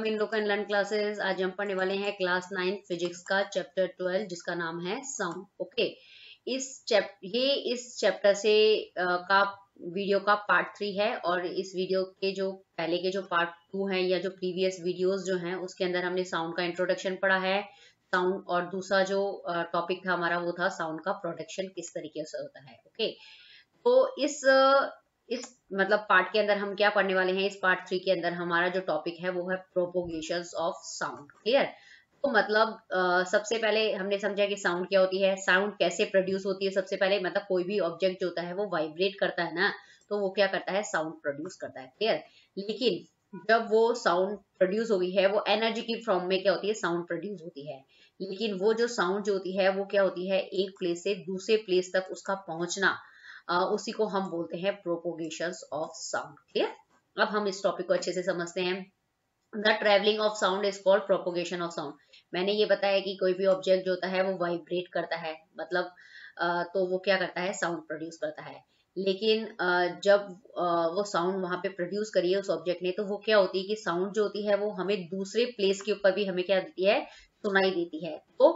इन लोक and learn classes. आज हम पढ़ने वाले हैं क्लास 9 फिजिक्स का चैप्टर 12 जिसका नाम है साउंड। ओके, इस चैप्टर से का वीडियो का पार्ट 3 है और इस वीडियो के जो पहले के जो पार्ट 2 हैं या जो प्रीवियस वीडियोस जो हैं उसके अंदर हमने साउंड का इंट्रोडक्शन पढ़ा है साउंड, और दूसरा जो टॉपिक था हमारा वो था साउंड का प्रोडक्शन किस तरीके से होता है। ओके, तो इस मतलब पार्ट के अंदर हम क्या पढ़ने वाले हैं। इस पार्ट 3 के अंदर हमारा जो टॉपिक है वो है प्रोपोगेशंस ऑफ साउंड। क्लियर? तो मतलब सबसे पहले हमने समझा कि साउंड क्या होती है, साउंड कैसे प्रोड्यूस होती है। सबसे पहले मतलब कोई भी ऑब्जेक्ट जो होता है वो वाइब्रेट करता है ना, तो वो क्या करता है, साउंड प्रोड्यूस करता है। क्लियर? लेकिन जब वो साउंड प्रोड्यूस होगी है वो एनर्जी की फॉर्म में क्या होती है, साउंड प्रोड्यूस होती है। लेकिन वो जो साउंड जो होती है वो क्या होती है, एक प्लेस से दूसरे प्लेस तक उसका पहुंचना, उसी को हम बोलते हैं प्रोपोगेशंस ऑफ साउंड। क्लियर? अब हम इस टॉपिक को अच्छे से समझते हैं। The travelling of sound is called propagation of sound. मैंने ये बताया कि कोई भी ऑब्जेक्ट जो होता है वो वाइब्रेट करता है, मतलब तो वो क्या करता है, साउंड प्रोड्यूस करता है। लेकिन जब वो साउंड वहां पे प्रोड्यूस करी है उस ऑब्जेक्ट ने, तो वो क्या होती है कि साउंड जो होती है वो हमें दूसरे प्लेस के ऊपर भी हमें क्या देती है, सुनाई देती है। तो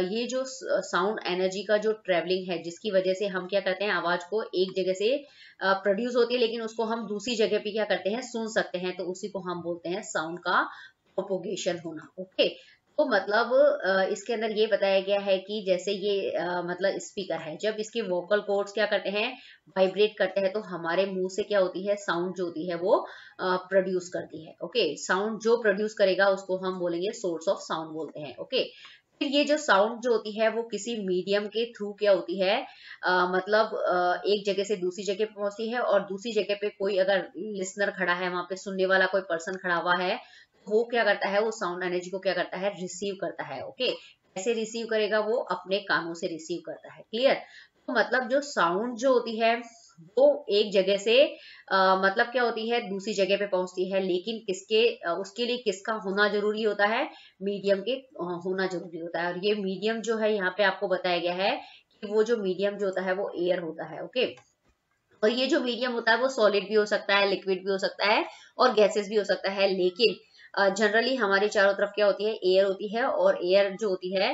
ये जो साउंड एनर्जी का जो ट्रेवलिंग है जिसकी वजह से हम क्या करते हैं, आवाज को एक जगह से प्रोड्यूस होती है लेकिन उसको हम दूसरी जगह पे क्या करते हैं, सुन सकते हैं, तो उसी को हम बोलते हैं साउंड का प्रोपोगेशन होना। ओके, तो मतलब इसके अंदर ये बताया गया है कि जैसे ये मतलब स्पीकर है, जब इसके वोकल कॉर्ड्स क्या करते हैं, वाइब्रेट करते हैं, तो हमारे मुंह से क्या होती है, साउंड जो होती है वो प्रोड्यूस करती है। ओके, साउंड जो प्रोड्यूस करेगा उसको हम बोलेंगे सोर्स ऑफ साउंड बोलते हैं। ओके, फिर ये जो साउंड जो होती है वो किसी मीडियम के थ्रू क्या होती है, मतलब एक जगह से दूसरी जगह पे पहुंचती है, और दूसरी जगह पे कोई अगर लिसनर खड़ा है, वहां पे सुनने वाला कोई पर्सन खड़ा हुआ है, वो क्या करता है, वो साउंड एनर्जी को क्या करता है, रिसीव करता है। ओके, कैसे रिसीव करेगा, वो अपने कानों से रिसीव करता है। क्लियर? तो मतलब जो साउंड जो होती है वो एक जगह से मतलब क्या होती है, दूसरी जगह पे पहुंचती है, लेकिन उसके लिए किसका होना जरूरी होता है, मीडियम के होना जरूरी होता है। और ये मीडियम जो है यहाँ पे आपको बताया गया है कि वो जो मीडियम जो होता है वो एयर होता है। ओके, और ये जो मीडियम होता है वो सॉलिड भी हो सकता है, लिक्विड भी हो सकता है, और गैसेस भी हो सकता है। लेकिन जनरली हमारे चारों तरफ क्या होती है, एयर होती है, और एयर जो होती है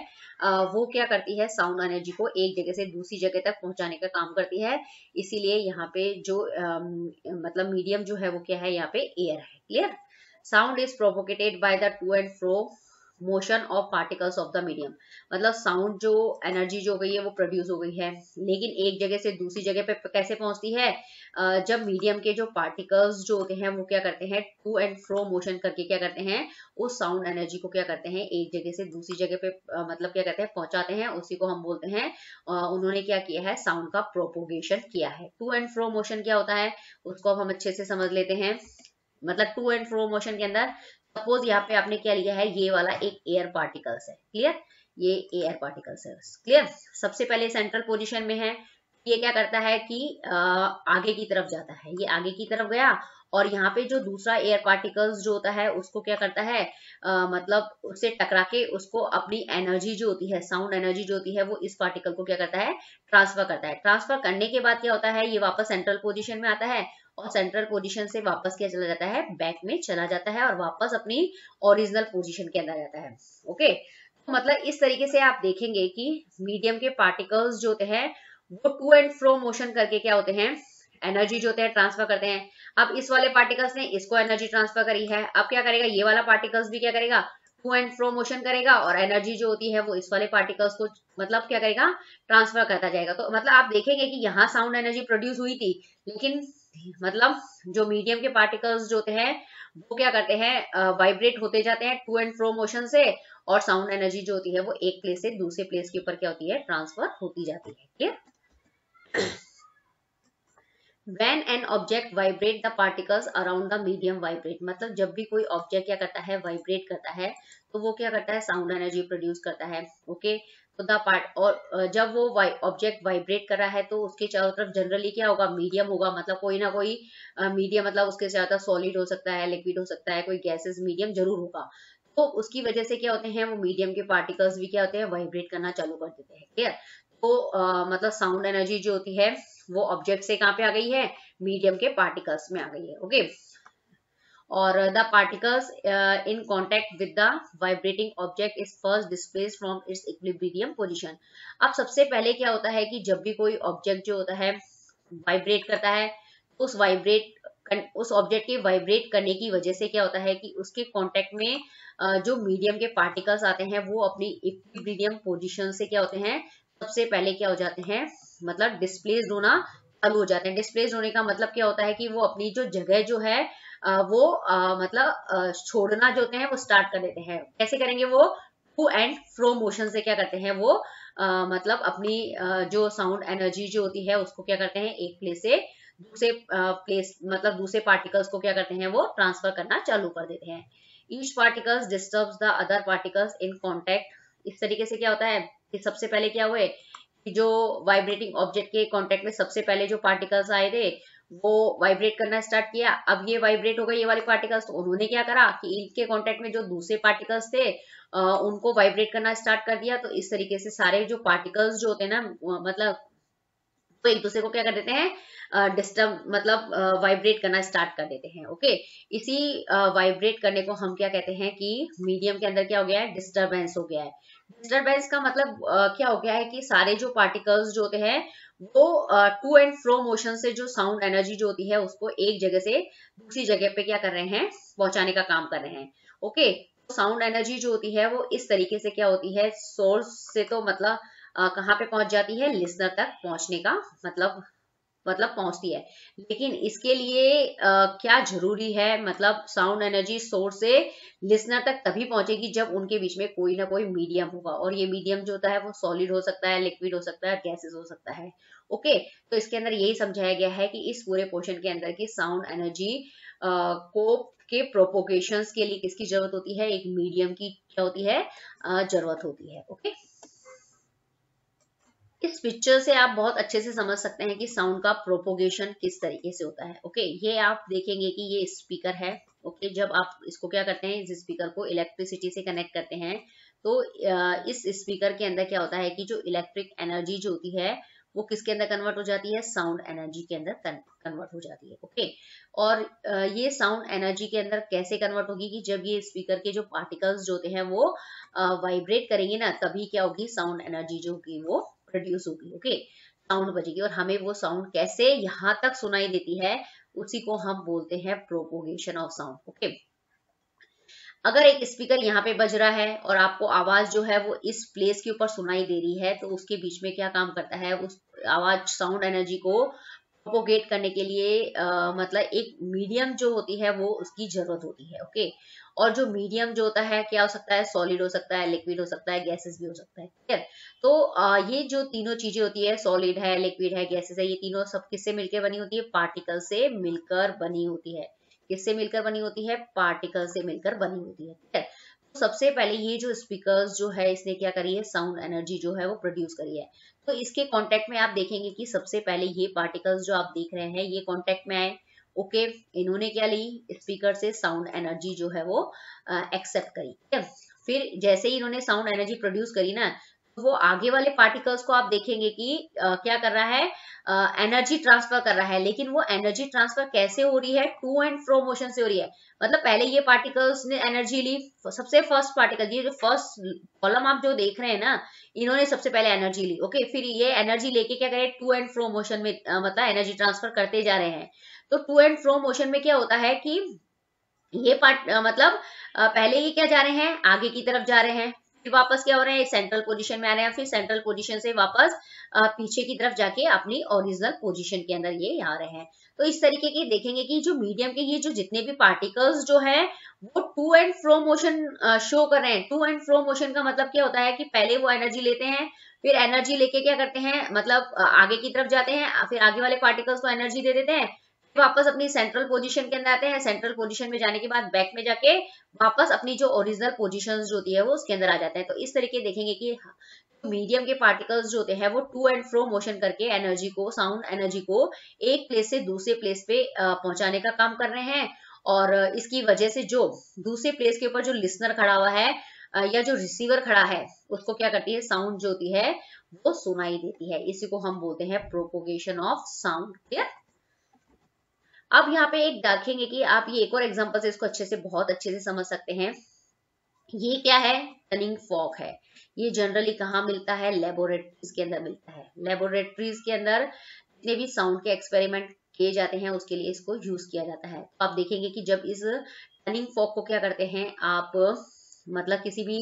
वो क्या करती है, साउंड एनर्जी को एक जगह से दूसरी जगह तक पहुंचाने का काम करती है। इसीलिए यहाँ पे जो मतलब मीडियम जो है वो क्या है, यहाँ पे एयर है। Clear? Sound is propagated by the to and fro motion of particles of the medium. मतलब साउंड जो एनर्जी जो हो गई है वो प्रोड्यूस हो गई है, लेकिन एक जगह से दूसरी जगह पे कैसे पहुंचती है, जब मीडियम के जो पार्टिकल्स जो होते हैं वो क्या करते हैं, टू एंड फ्रो मोशन करके क्या करते हैं, उस साउंड एनर्जी को क्या करते हैं, एक जगह से दूसरी जगह पे मतलब क्या कहते हैं, पहुंचाते हैं। उसी को हम बोलते हैं उन्होंने क्या किया है, साउंड का प्रोपोगेशन किया है। टू एंड फ्रो मोशन क्या होता है उसको अब हम अच्छे से समझ लेते हैं। मतलब टू एंड फ्रो मोशन के अंदर सपोज यहाँ पे आपने क्या लिया है, ये वाला एक एयर पार्टिकल्स है। क्लियर? ये एयर पार्टिकल्स है। क्लियर? सबसे पहले सेंट्रल पोजीशन में है, ये क्या करता है कि आगे की तरफ जाता है, ये आगे की तरफ गया, और यहाँ पे जो दूसरा एयर पार्टिकल्स जो होता है उसको क्या करता है, मतलब उससे टकरा के उसको अपनी एनर्जी जो होती है, साउंड एनर्जी जो होती है, वो इस पार्टिकल को क्या करता है, ट्रांसफर करता है। ट्रांसफर करने के बाद क्या होता है, ये वापस सेंट्रल पोजीशन में आता है, और सेंट्रल पोजीशन से वापस क्या चला जाता है, बैक में चला जाता है, और वापस अपनी ओरिजिनल पोजीशन के अंदर जाता है। ओके, तो मतलब इस तरीके से आप देखेंगे कि मीडियम के पार्टिकल्स जो होते हैं वो टू एंड फ्रो मोशन करके क्या होते हैं, एनर्जी जो होते हैं ट्रांसफर करते हैं। अब इस वाले पार्टिकल्स ने इसको एनर्जी ट्रांसफर करी है, अब क्या करेगा, ये वाला पार्टिकल्स भी क्या करेगा, टू एंड फ्रो मोशन करेगा, और एनर्जी जो होती है वो इस वाले पार्टिकल्स को मतलब क्या करेगा, ट्रांसफर करता जाएगा। तो मतलब आप देखेंगे कि यहाँ साउंड एनर्जी प्रोड्यूस हुई थी, लेकिन मतलब जो मीडियम के पार्टिकल्स जो होते हैं वो क्या करते हैं, वाइब्रेट होते जाते हैं टू एंड फ्रो मोशन से, और साउंड एनर्जी जो होती है वो एक प्लेस से दूसरे प्लेस के ऊपर क्या होती है, ट्रांसफर होती जाती है। Clear? When an object vibrate the particles around the medium vibrate। मतलब जब भी कोई ऑब्जेक्ट क्या करता है, वाइब्रेट करता है, तो वो क्या करता है, साउंड एनर्जी प्रोड्यूस करता है। ओके, तो द पार्ट, और जब वो ऑब्जेक्ट वाइब्रेट कर रहा है तो उसके चारों तरफ जनरली क्या होगा, मीडियम होगा। मतलब कोई ना कोई मीडियम, मतलब उसके चारों तरफ सॉलिड हो सकता है, लिक्विड हो सकता है, कोई गैसेस मीडियम जरूर होगा। तो उसकी वजह से क्या होते हैं, वो मीडियम के पार्टिकल्स भी क्या होते हैं, वाइब्रेट करना चालू कर देते हैं। क्लियर? तो मतलब साउंड एनर्जी जो होती है वो ऑब्जेक्ट से कहाँ पे आ गई है, मीडियम के पार्टिकल्स में आ गई है। ओके, और the particles in contact with the vibrating object is first displaced from its equilibrium position. अब सबसे पहले क्या होता है कि जब भी कोई ऑब्जेक्ट जो होता है वाइब्रेट करता है, उस ऑब्जेक्ट के वाइब्रेट करने की वजह से क्या होता है कि उसके कांटेक्ट में जो मीडियम के पार्टिकल्स आते हैं वो अपनी इक्विलिब्रियम पोजीशन से क्या होते हैं, सबसे पहले क्या हो जाते हैं, मतलब डिस्प्लेस्ड होना चालू हो जाते हैं। डिस्प्लेस होने का मतलब क्या होता है कि वो अपनी जो जगह जो है वो मतलब छोड़ना जो होते हैं वो स्टार्ट कर देते हैं। कैसे करेंगे वो, टू एंड फ्रो मोशन से क्या करते हैं वो मतलब अपनी जो साउंड एनर्जी जो होती है उसको क्या करते हैं, एक प्लेस से दूसरे प्लेस मतलब दूसरे पार्टिकल्स को क्या करते हैं वो ट्रांसफर करना चालू कर देते हैं। Each particles disturbs the other particles in contact. इस तरीके से क्या होता है कि सबसे पहले क्या हुए कि जो वाइब्रेटिंग ऑब्जेक्ट के कांटेक्ट में सबसे पहले जो पार्टिकल्स आए थे वो वाइब्रेट करना स्टार्ट किया। अब ये वाइब्रेट हो गए ये वाले पार्टिकल्स, तो उन्होंने क्या करा कि इनके कांटेक्ट में जो दूसरे पार्टिकल्स थे उनको वाइब्रेट करना स्टार्ट कर दिया। तो इस तरीके से सारे जो पार्टिकल्स जो होते हैं ना मतलब तो एक दूसरे को क्या कर देते हैं, डिस्टर्ब मतलब वाइब्रेट करना स्टार्ट कर देते हैं। ओके, इसी वाइब्रेट करने को हम क्या कहते हैं कि मीडियम के अंदर क्या हो गया है, डिस्टरबेंस हो गया है। डिस्टरबेंस का मतलब क्या हो गया है कि सारे जो पार्टिकल्स जो होते हैं वो टू एंड फ्रो मोशन से जो साउंड एनर्जी जो होती है उसको एक जगह से दूसरी जगह पे क्या कर रहे हैं, पहुंचाने का काम कर रहे हैं। ओके, साउंड एनर्जी जो होती है वो इस तरीके से क्या होती है, सोर्स से तो मतलब कहाँ पे पहुंच जाती है, लिसनर तक पहुंचने का मतलब पहुंचती है। लेकिन इसके लिए क्या जरूरी है, मतलब साउंड एनर्जी सोर्स से लिसनर तक तभी पहुंचेगी जब उनके बीच में कोई ना कोई मीडियम होगा, और ये मीडियम जो होता है वो सॉलिड हो सकता है, लिक्विड हो सकता है, गैसेस हो सकता है। ओके, तो इसके अंदर यही समझाया गया है कि इस पूरे पोर्शन के अंदर की साउंड एनर्जी को के प्रोपोगेशंस के लिए किसकी जरूरत होती है, एक मीडियम की क्या होती है, जरूरत होती है। ओके, इस पिक्चर से आप बहुत अच्छे से समझ सकते हैं कि साउंड का प्रोपोगेशन किस तरीके से होता है। ओके, ये आप देखेंगे कि ये स्पीकर है। ओके, जब आप इसको क्या करते हैं, इस स्पीकर को इलेक्ट्रिसिटी से कनेक्ट करते हैं तो इस स्पीकर के अंदर क्या होता है कि जो इलेक्ट्रिक एनर्जी जो होती है वो किसके अंदर कन्वर्ट हो जाती है, साउंड एनर्जी के अंदर कन्वर्ट हो जाती है। ओके, और ये साउंड एनर्जी के अंदर कैसे कन्वर्ट होगी कि जब ये स्पीकर के जो पार्टिकल्स जो होते हैं वो वाइब्रेट करेंगे ना, तभी क्या होगी, साउंड एनर्जी जो होगी वो प्रोड्यूस होगी। ओके, साउंड बजेगी और हमें वो साउंड कैसे यहाँ तक सुनाई देती है उसी को हम बोलते हैं प्रोपोगेशन ऑफ साउंड। ओके, अगर एक स्पीकर यहाँ पे बज रहा है और आपको आवाज जो है वो इस प्लेस के ऊपर सुनाई दे रही है, तो उसके बीच में क्या काम करता है, उस आवाज साउंड एनर्जी को प्रोपोगेट करने के लिए मतलब एक मीडियम जो होती है वो उसकी जरूरत होती है। ओके, और जो मीडियम जो होता है क्या हो सकता है, सॉलिड हो सकता है, लिक्विड हो सकता है, गैसेस भी हो सकता है। ठीक है, तो ये जो तीनों चीजें होती है, सॉलिड है, लिक्विड है, गैसेस है, ये तीनों सब किससे मिलकर बनी होती है, पार्टिकल से मिलकर बनी होती है। किससे मिलकर बनी होती है, पार्टिकल से मिलकर बनी होती है। ठीक है, तो सबसे पहले ये जो स्पीकर्स जो है इसने क्या करी है, साउंड एनर्जी जो है वो प्रोड्यूस करी है। तो इसके कांटेक्ट में आप देखेंगे कि सबसे पहले ये पार्टिकल्स जो आप देख रहे हैं ये कांटेक्ट में आए। ओके, इन्होंने क्या ली, स्पीकर से साउंड एनर्जी जो है वो एक्सेप्ट करी। ठीक है, फिर जैसे ही इन्होंने साउंड एनर्जी प्रोड्यूस करी ना, वो आगे वाले पार्टिकल्स को आप देखेंगे कि क्या कर रहा है, एनर्जी ट्रांसफर कर रहा है। लेकिन वो एनर्जी ट्रांसफर कैसे हो रही है, टू एंड फ्रो मोशन से हो रही है। मतलब पहले ये पार्टिकल्स ने एनर्जी ली, सबसे फर्स्ट पार्टिकल, ये जो फर्स्ट कॉलम आप जो देख रहे हैं ना, इन्होंने सबसे पहले एनर्जी ली। ओके, फिर ये एनर्जी लेके क्या करे, टू एंड फ्रो मोशन में मतलब एनर्जी ट्रांसफर करते जा रहे हैं। तो टू एंड फ्रो मोशन में क्या होता है कि ये पार्ट मतलब पहले ये क्या जा रहे हैं, आगे की तरफ जा रहे हैं, फिर वापस क्या हो रहे हैं, सेंट्रल पोजीशन में आ रहे हैं, फिर सेंट्रल पोजीशन से वापस पीछे की तरफ जाके अपनी ओरिजिनल पोजीशन के अंदर ये आ रहे हैं। तो इस तरीके की देखेंगे कि जो मीडियम के ये जो जितने भी पार्टिकल्स जो है वो to and fro motion show कर रहे हैं। टू एंड फ्रो मोशन का मतलब क्या होता है कि पहले वो एनर्जी लेते हैं, फिर एनर्जी लेके क्या करते हैं, मतलब आगे की तरफ जाते हैं, फिर आगे वाले पार्टिकल्स को एनर्जी दे देते हैं, वापस अपनी सेंट्रल पोजीशन के अंदर आते हैं, सेंट्रल पोजीशन में जाने के बाद बैक में जाके वापस अपनी जो ओरिजिनल पोजीशन जो होती है वो उसके अंदर आ जाते हैं। तो इस तरीके देखेंगे कि मीडियम के पार्टिकल्स जो होते हैं वो टू एंड फ्रो मोशन करके एनर्जी को, साउंड एनर्जी को एक प्लेस से दूसरे प्लेस पे पहुंचाने का काम कर रहे हैं। और इसकी वजह से जो दूसरे प्लेस के ऊपर जो लिसनर खड़ा हुआ है या जो रिसीवर खड़ा है उसको क्या करती है, साउंड जो होती है वो सुनाई देती है। इसी को हम बोलते हैं प्रोपोगेशन ऑफ साउंड। क्लियर? अब यहाँ पे एक देखेंगे कि आप ये एक और एग्जांपल से इसको अच्छे से बहुत अच्छे से समझ सकते हैं। ये क्या है? टनिंग फॉर्क है। ये जनरली कहाँ मिलता है? लेबोरेटरीज के अंदर मिलता है। लेबोरेटरीज के अंदर जितने भी साउंड के एक्सपेरिमेंट किए जाते हैं उसके लिए इसको यूज किया जाता है। तो आप देखेंगे कि जब इस टनिंग फॉर्क को क्या करते हैं आप, मतलब किसी भी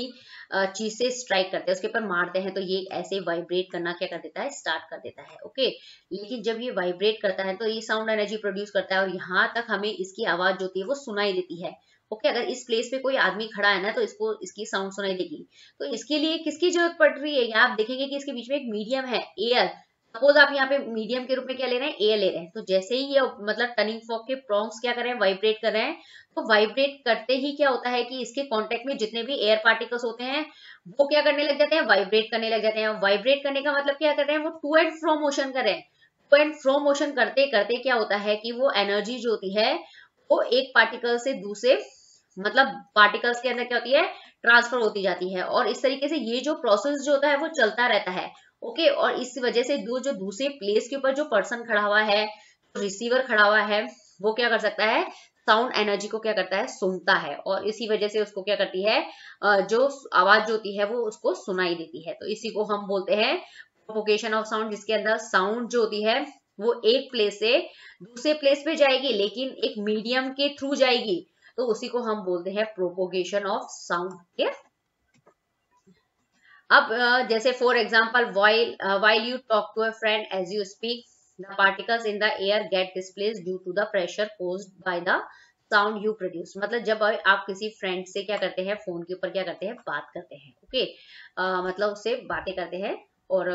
चीज से स्ट्राइक करते हैं, उसके ऊपर मारते हैं, तो ये ऐसे वाइब्रेट करना क्या कर देता है? स्टार्ट कर देता है। ओके, लेकिन जब ये वाइब्रेट करता है तो ये साउंड एनर्जी प्रोड्यूस करता है और यहाँ तक हमें इसकी आवाज जो होती है वो सुनाई देती है। ओके, अगर इस प्लेस पे कोई आदमी खड़ा है ना तो इसको इसकी साउंड सुनाई देगी। तो इसके लिए किसकी जरूरत पड़ रही है? यहाँ आप देखेंगे कि इसके बीच में एक मीडियम है, एयर। सपोज आप यहाँ पे मीडियम के रूप में क्या ले रहे हैं? एयर ले रहे हैं। तो जैसे ही ये मतलब टनिंग फॉर्क के प्रोंग्स क्या कर रहे हैं? वाइब्रेट कर रहे हैं। तो वाइब्रेट करते ही क्या होता है कि इसके कांटेक्ट में जितने भी एयर पार्टिकल्स होते हैं वो क्या करने लग जाते हैं? वाइब्रेट करने लग जाते हैं। वाइब्रेट करने का मतलब क्या कर रहे हैं? वो टू एंड फ्रो मोशन कर रहे हैं। टू एंड फ्रो मोशन करते करते क्या होता है कि वो एनर्जी जो होती है वो एक पार्टिकल से दूसरे, मतलब पार्टिकल्स के अंदर क्या होती है? ट्रांसफर होती जाती है। और इस तरीके से ये जो प्रोसेस जो होता है वो चलता रहता है। ओके, और इस वजह से जो दूसरे प्लेस के ऊपर जो पर्सन खड़ा हुआ है, रिसीवर खड़ा हुआ है, वो क्या कर सकता है? साउंड एनर्जी को क्या करता है? सुनता है। और इसी वजह से उसको क्या करती है? जो आवाज जो होती है वो उसको सुनाई देती है। तो इसी को हम बोलते हैं प्रोपोगेशन ऑफ साउंड, जिसके अंदर साउंड जो होती है वो एक प्लेस से दूसरे प्लेस पे जाएगी लेकिन एक मीडियम के थ्रू जाएगी। तो उसी को हम बोलते हैं प्रोपोगेशन ऑफ साउंड। अब जैसे for example, while you talk to a friend as you speak, the particles in the air get displaced due to the pressure caused by the sound you produce. मतलब जब आप किसी friend से क्या करते हैं? फोन के ऊपर क्या करते हैं? बात करते हैं। ओके, मतलब उससे बातें करते हैं और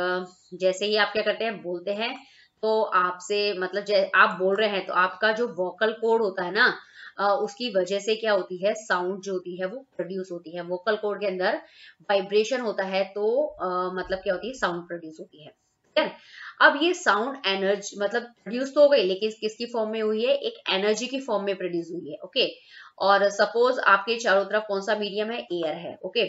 जैसे ही आप क्या करते हैं? बोलते हैं। तो आपसे मतलब आप बोल रहे हैं तो आपका जो वोकल कोड होता है ना, उसकी वजह से क्या होती है? साउंड जो होती है वो प्रोड्यूस होती है। वोकल कोड के अंदर वाइब्रेशन होता है तो मतलब क्या होती है? साउंड प्रोड्यूस होती है। ठीक है, अब ये साउंड एनर्जी मतलब प्रोड्यूस तो हो गई लेकिन किसकी फॉर्म में हुई है? एक एनर्जी की फॉर्म में प्रोड्यूस हुई है। ओके, और सपोज आपके चारों तरफ कौन सा मीडियम है? एयर है। ओके,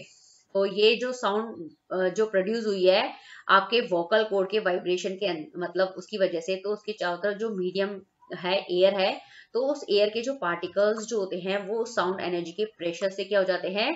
तो ये जो साउंड जो प्रोड्यूस हुई है आपके वोकल कोड के वाइब्रेशन के मतलब उसकी वजह से, तो उसके चारों तरफ जो मीडियम है, एयर है, तो उस एयर के जो पार्टिकल्स जो होते हैं वो साउंड एनर्जी के प्रेशर से क्या हो जाते हैं?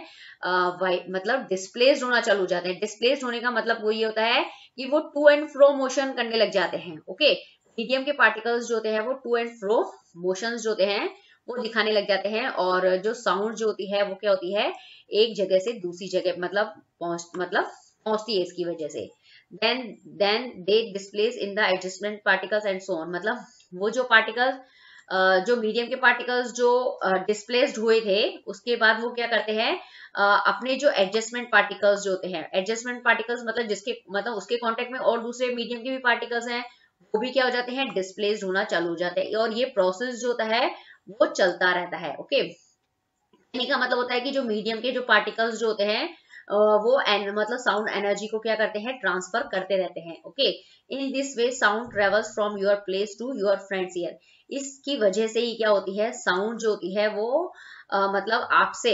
मतलब डिस्प्लेस्ड होना चालू हो जाते हैं। डिस्प्लेस्ड होने का मतलब वो ये होता है कि वो टू एंड फ्रो मोशन करने लग जाते हैं। ओके, मीडियम के पार्टिकल्स जो होते हैं वो टू एंड फ्रो मोशंस जो होते हैं वो दिखाने लग जाते हैं। और जो साउंड जो होती है वो क्या होती है? एक जगह से दूसरी जगह मतलब पहुंचती है इसकी वजह से। Then they displace in the adjustment particles and so on. मतलब वो जो पार्टिकल्स जो मीडियम के पार्टिकल्स जो डिस्प्लेस्ड हुए थे उसके बाद वो क्या करते हैं? अपने जो एडजस्टमेंट पार्टिकल्स जो होते हैं, एडजस्टमेंट पार्टिकल्स मतलब जिसके मतलब उसके कांटेक्ट में और दूसरे मीडियम के भी पार्टिकल्स हैं, वो भी क्या हो जाते हैं? डिस्प्लेस्ड होना चालू हो जाते हैं। और ये प्रोसेस जो होता है वो चलता रहता है। ओके, कहने का मतलब होता है कि जो मीडियम के जो पार्टिकल्स जो होते हैं वो मतलब साउंड एनर्जी को क्या करते हैं? ट्रांसफर करते रहते हैं। Okay, in this way sound travels from your place to your friend's ear. इसकी वजह से ही क्या होती है? साउंड जो होती है वो मतलब आपसे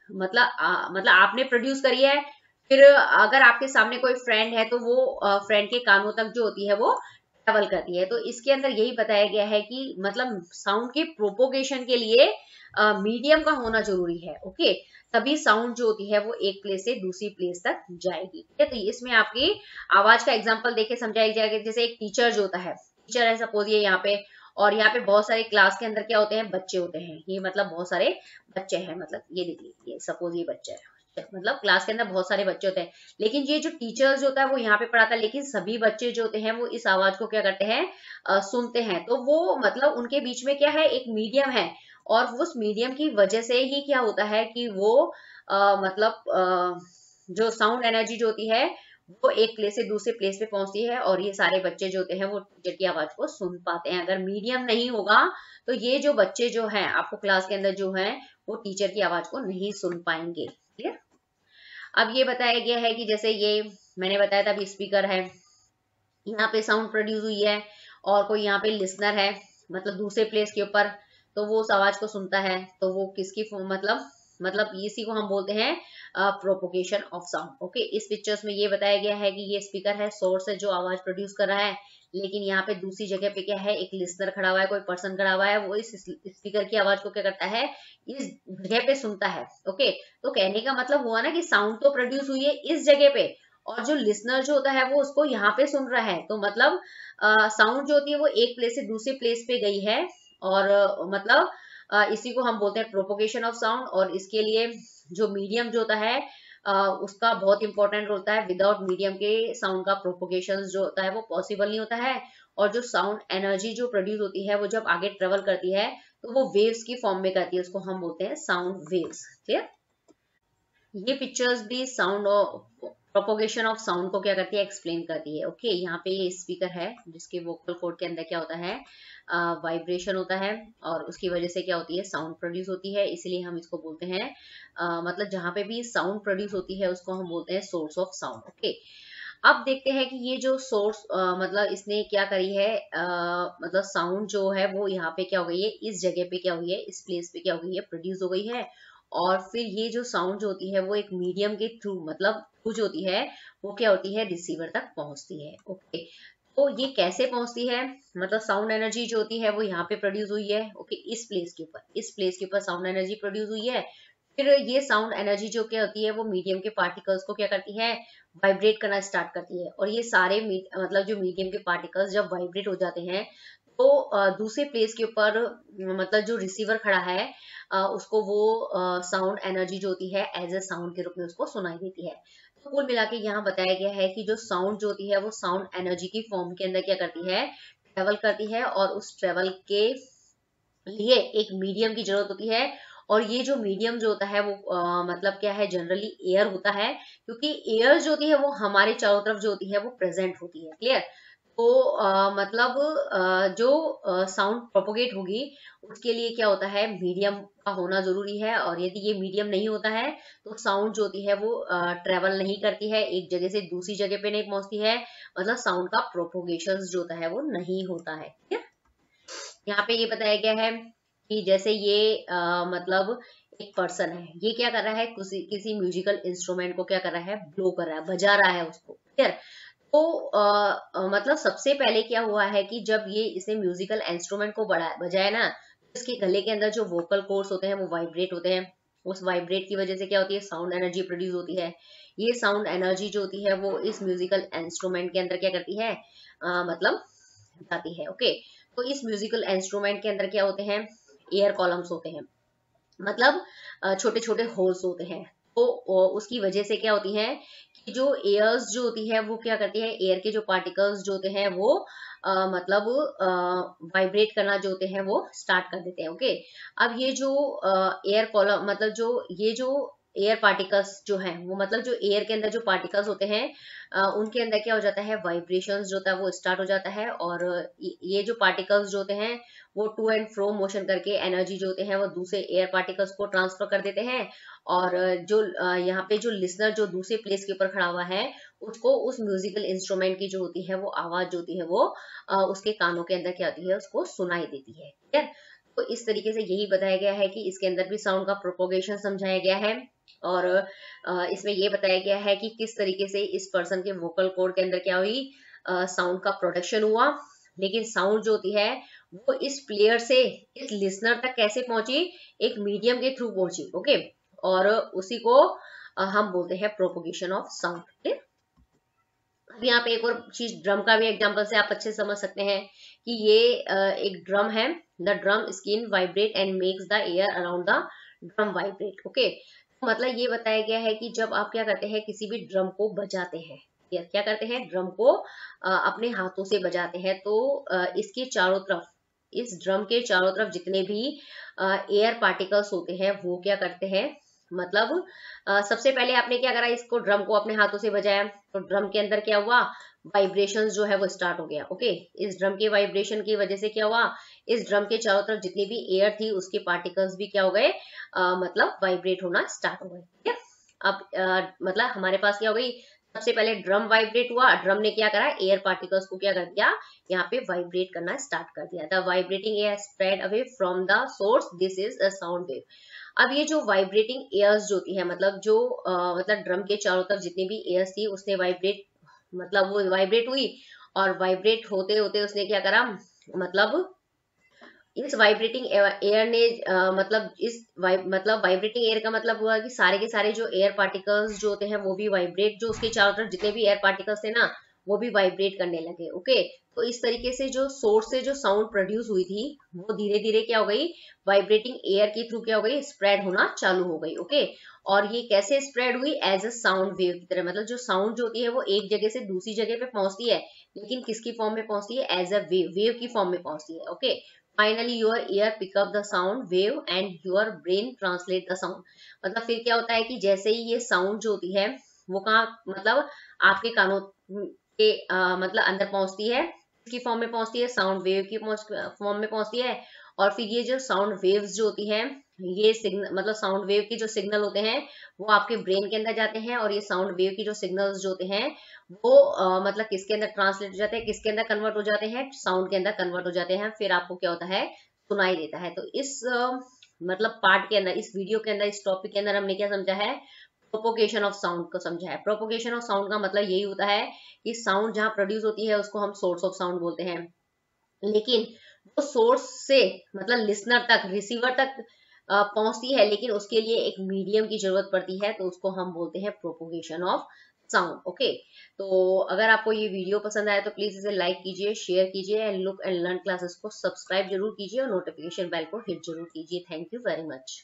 मतलब आपने प्रोड्यूस करी है, फिर अगर आपके सामने कोई फ्रेंड है तो वो फ्रेंड के कानों तक जो होती है वो ट्रेवल करती है। तो इसके अंदर यही बताया गया है कि मतलब साउंड के प्रोपोगेशन के लिए मीडियम का होना जरूरी है। ओके, तभी साउंड जो होती है वो एक प्लेस से दूसरी प्लेस तक जाएगी। ठीक है, तो इसमें आपकी आवाज का एग्जांपल देके समझाया जाएगा। जैसे एक टीचर जो होता है, टीचर है सपोज ये यहाँ पे, और यहाँ पे बहुत सारे क्लास के अंदर क्या होते हैं? बच्चे होते हैं। ये मतलब बहुत सारे बच्चे हैं, मतलब ये देखिए, ये सपोज ये बच्चा है, मतलब क्लास के अंदर बहुत सारे बच्चे होते हैं। लेकिन ये जो टीचर्स होता है वो यहाँ पे पढ़ाता है, लेकिन सभी बच्चे जो होते हैं वो इस आवाज को क्या करते हैं? सुनते हैं। तो वो मतलब उनके बीच में क्या है? एक मीडियम है। और उस मीडियम की वजह से ही क्या होता है कि वो जो साउंड एनर्जी जो होती है वो एक प्लेस से दूसरे प्लेस पे पहुंचती है और ये सारे बच्चे जो होते हैं वो टीचर की आवाज को सुन पाते हैं। अगर मीडियम नहीं होगा तो ये जो बच्चे जो हैं आपको क्लास के अंदर जो हैं वो टीचर की आवाज को नहीं सुन पाएंगे। क्लियर? अब ये बताया गया है कि जैसे ये मैंने बताया था अभी स्पीकर है, यहाँ पे साउंड प्रोड्यूस हुई है और कोई यहाँ पे लिसनर है मतलब दूसरे प्लेस के ऊपर, तो वो उस आवाज को सुनता है। तो वो किसकी मतलब मतलब इसी को हम बोलते हैं प्रोपोगेशन ऑफ साउंड। ओके, इस पिक्चर्स में ये बताया गया है कि ये स्पीकर है, सोर्स है जो आवाज प्रोड्यूस कर रहा है, लेकिन यहाँ पे दूसरी जगह पे क्या है, एक लिसनर खड़ा हुआ है, कोई पर्सन खड़ा हुआ है, वो इस स्पीकर की आवाज को क्या करता है, इस जगह पे सुनता है। ओके, तो कहने का मतलब हुआ ना कि साउंड तो प्रोड्यूस हुई है इस जगह पे, और जो लिसनर जो होता है वो उसको यहाँ पे सुन रहा है। तो मतलब साउंड जो होती है वो एक प्लेस से दूसरे प्लेस पे गई है, और मतलब इसी को हम बोलते हैं प्रोपोगेशन ऑफ साउंड। और इसके लिए जो मीडियम जो होता है उसका बहुत इंपॉर्टेंट होता है। विदाउट मीडियम के साउंड का प्रोपोगेशन जो होता है वो पॉसिबल नहीं होता है। और जो साउंड एनर्जी जो प्रोड्यूस होती है वो जब आगे ट्रेवल करती है तो वो वेव्स की फॉर्म में करती है, उसको हम बोलते हैं साउंड वेव्स। क्लियर? ये पिक्चर्स भी साउंड और प्रोपोगेशन ऑफ साउंड को क्या करती है, एक्सप्लेन करती है। ओके, यहाँ पे ये स्पीकर है जिसके वोकल कोड के अंदर क्या होता है, वाइब्रेशन होता है, और उसकी वजह से क्या होती है, साउंड प्रोड्यूस होती है। इसलिए हम इसको बोलते हैं मतलब जहाँ पे भी साउंड प्रोड्यूस होती है उसको हम बोलते हैं सोर्स ऑफ साउंड। ओके, अब देखते हैं कि ये जो सोर्स मतलब इसने क्या करी है, मतलब साउंड जो है वो यहाँ पे क्या हो गई है, इस जगह पे क्या हुई है, इस प्लेस पे क्या हो गई है, प्रोड्यूस हो गई है। और फिर ये जो साउंड जो होती है वो एक मीडियम के थ्रू, मतलब थ्रू जो होती है वो क्या होती है, रिसीवर तक पहुंचती है। ओके, तो ये कैसे पहुंचती है, मतलब साउंड एनर्जी जो होती है वो यहाँ पे प्रोड्यूस हुई है। ओके, इस प्लेस के ऊपर, इस प्लेस के ऊपर साउंड एनर्जी प्रोड्यूस हुई है। फिर ये साउंड एनर्जी जो क्या होती है वो मीडियम के पार्टिकल्स को क्या करती है, वाइब्रेट करना स्टार्ट करती है। और ये सारे मतलब जो मीडियम के पार्टिकल्स जब वाइब्रेट हो जाते हैं तो दूसरे प्लेस के ऊपर मतलब जो रिसीवर खड़ा है उसको वो साउंड एनर्जी जो होती है एज ए साउंड के रूप में उसको सुनाई देती है। तो कुल मिला के यहाँ बताया गया है कि जो साउंड जो होती है वो साउंड एनर्जी की फॉर्म के अंदर क्या करती है, ट्रेवल करती है, और उस ट्रेवल के लिए एक मीडियम की जरूरत होती है। और ये जो मीडियम जो होता है वो मतलब क्या है, जनरली एयर होता है, क्योंकि एयर जो होती है वो हमारे चारों तरफ जो होती है वो प्रेजेंट होती है। क्लियर? तो मतलब जो साउंड प्रोपोगेट होगी उसके लिए क्या होता है, मीडियम का होना जरूरी है। और यदि ये मीडियम नहीं होता है तो साउंड जो होती है वो ट्रेवल नहीं करती है, एक जगह से दूसरी जगह पे नहीं पहुंचती है, मतलब साउंड का प्रोपोगेशन जो होता है वो नहीं होता है। ठीक है? यहाँ पे ये बताया गया है कि जैसे ये मतलब एक पर्सन है, ये क्या कर रहा है, किसी म्यूजिकल इंस्ट्रूमेंट को क्या कर रहा है, ब्लो कर रहा है, बजा रहा है उसको। क्लियर? तो मतलब सबसे पहले क्या हुआ है कि जब ये इसे म्यूजिकल इंस्ट्रूमेंट को बजाया ना, तो इसके गले के अंदर जो वोकल कोर्ड्स होते हैं वो वाइब्रेट होते हैं। उस वाइब्रेट की वजह से क्या होती है, साउंड एनर्जी प्रोड्यूस होती है। ये साउंड एनर्जी जो होती है वो इस म्यूजिकल इंस्ट्रूमेंट के अंदर क्या करती है, मतलब जाती है। ओके, तो इस म्यूजिकल इंस्ट्रूमेंट के अंदर क्या होते हैं, एयर कॉलम्स होते हैं, मतलब छोटे छोटे होल्स होते हैं। तो उसकी वजह से क्या होती है कि जो एयर्स जो होती है वो क्या करती है, एयर के जो पार्टिकल्स जो होते हैं वो मतलब वाइब्रेट करना जो होते हैं वो स्टार्ट कर देते हैं। ओके, अब ये जो एयर कॉलम, मतलब जो ये जो एयर पार्टिकल्स जो हैं वो, मतलब जो एयर के अंदर जो पार्टिकल्स होते हैं उनके अंदर क्या हो जाता है, वाइब्रेशंस जो होता है वो स्टार्ट हो जाता है। और ये जो पार्टिकल्स जो होते हैं वो टू एंड फ्रो मोशन करके एनर्जी जो होते हैं वो दूसरे एयर पार्टिकल्स को ट्रांसफर कर देते हैं। और जो यहाँ पे जो लिसनर जो दूसरे प्लेस के ऊपर खड़ा हुआ है उसको उस म्यूजिकल इंस्ट्रूमेंट की जो होती है वो आवाज जो होती है वो उसके कानों के अंदर क्या होती है, उसको सुनाई देती है। ठीक है? तो इस तरीके से यही बताया गया है कि इसके अंदर भी साउंड का प्रोपोगेशन समझाया गया है। और इसमें ये बताया गया है कि किस तरीके से इस पर्सन के वोकल कोड के अंदर क्या हुई, साउंड का प्रोडक्शन हुआ। लेकिन साउंड जो होती है वो इस प्लेयर से इस लिसनर तक कैसे पहुंची, एक मीडियम के थ्रू पहुंची। ओके, और उसी को हम बोलते हैं प्रोपोगेशन ऑफ साउंड। अब यहाँ पे एक और चीज, ड्रम का भी एग्जांपल से आप अच्छे से समझ सकते हैं कि ये एक ड्रम है। The drum skin vibrate and makes the air around the drum vibrate. Okay, मतलब ये बताया गया है कि जब आप क्या करते हैं, किसी भी ड्रम को बजाते हैं, या क्या करते हैं, ड्रम को अपने हाथों से बजाते हैं, तो इसके चारों तरफ, इस ड्रम के चारों तरफ जितने भी एयर पार्टिकल्स होते हैं वो क्या करते हैं, मतलब सबसे पहले आपने क्या करा, इसको ड्रम को अपने हाथों से बजाया तो ड्रम के अंदर क्या हुआ, वाइब्रेशंस जो है वो स्टार्ट हो गया। ओके, इस ड्रम के वाइब्रेशन की वजह से क्या हुआ, इस ड्रम के चारों तरफ जितनी भी एयर थी उसके पार्टिकल्स भी क्या हो गए, मतलब वाइब्रेट होना स्टार्ट हो गए। ठीक है? अब मतलब हमारे पास क्या हो गई, सबसे पहले ड्रम वाइब्रेट हुआ, ड्रम ने क्या करा, एयर पार्टिकल्स को क्या कर दिया, यहाँ पे वाइब्रेट करना स्टार्ट कर दिया। The vibrating air spread away from the source, this is a sound wave. अब ये जो वाइब्रेटिंग एयर्स जो होती है, मतलब जो मतलब ड्रम के चारों तरफ जितनी भी एयर्स थी उसने वाइब्रेट, मतलब वो वाइब्रेट हुई, और वाइब्रेट होते होते उसने क्या करा, मतलब इस वाइब्रेटिंग एयर ने मतलब मतलब वाइब्रेटिंग एयर का मतलब हुआ कि सारे के सारे जो एयर पार्टिकल्स जो होते हैं वो भी वाइब्रेट, जो उसके चारों तरफ जितने भी एयर पार्टिकल्स थे ना वो भी वाइब्रेट करने लगे। ओके, तो इस तरीके से जो सोर्स से जो साउंड प्रोड्यूस हुई थी वो धीरे धीरे क्या हो गई, वाइब्रेटिंग एयर के थ्रू क्या हो गई, स्प्रेड होना चालू हो गई। ओके, और ये कैसे स्प्रेड हुई, एज अ साउंड वेव की तरह, मतलब जो साउंड जो होती है वो एक जगह से दूसरी जगह पे पहुंचती है, लेकिन किसकी फॉर्म में पहुंचती है, एज अ वेव, वेव की फॉर्म में पहुंचती है। Okay, finally your ear pick up the sound wave and your brain translate the sound. मतलब फिर क्या होता है कि जैसे ही ये साउंड जो होती है वो कहाँ, मतलब आपके कानों के मतलब अंदर पहुंचती है, किसकी फॉर्म में पहुंचती है, साउंड वेव की फॉर्म में पहुंचती है। और फिर ये जो साउंड वेव्स जो होती हैं, ये सिग्नल, मतलब साउंड वेव के जो सिग्नल होते हैं वो आपके ब्रेन के अंदर जाते हैं, और ये साउंड वेव की जो सिग्नल्स जो होते हैं वो मतलब किसके अंदर ट्रांसलेट हो जाते हैं, किसके अंदर कन्वर्ट हो जाते हैं, साउंड के अंदर कन्वर्ट हो जाते हैं, फिर आपको क्या होता है, सुनाई देता है। तो इस मतलब पार्ट के अंदर, इस वीडियो के अंदर, इस टॉपिक के अंदर हमने क्या समझा है, प्रोपोगेशन ऑफ साउंड को समझा है। प्रोपोगेशन ऑफ साउंड का मतलब यही होता है कि साउंड जहां प्रोड्यूस होती है उसको हम सोर्स ऑफ साउंड बोलते हैं, लेकिन वो सोर्स से मतलब लिसनर तक, रिसीवर तक पहुंचती है, लेकिन उसके लिए एक मीडियम की जरूरत पड़ती है, तो उसको हम बोलते हैं प्रोपोगेशन ऑफ साउंड। ओके, तो अगर आपको ये वीडियो पसंद आया तो प्लीज इसे लाइक कीजिए, शेयर कीजिए, and look and learn classes को सब्सक्राइब जरूर कीजिए, और नोटिफिकेशन बेल को हिट जरूर कीजिए। Thank you very much.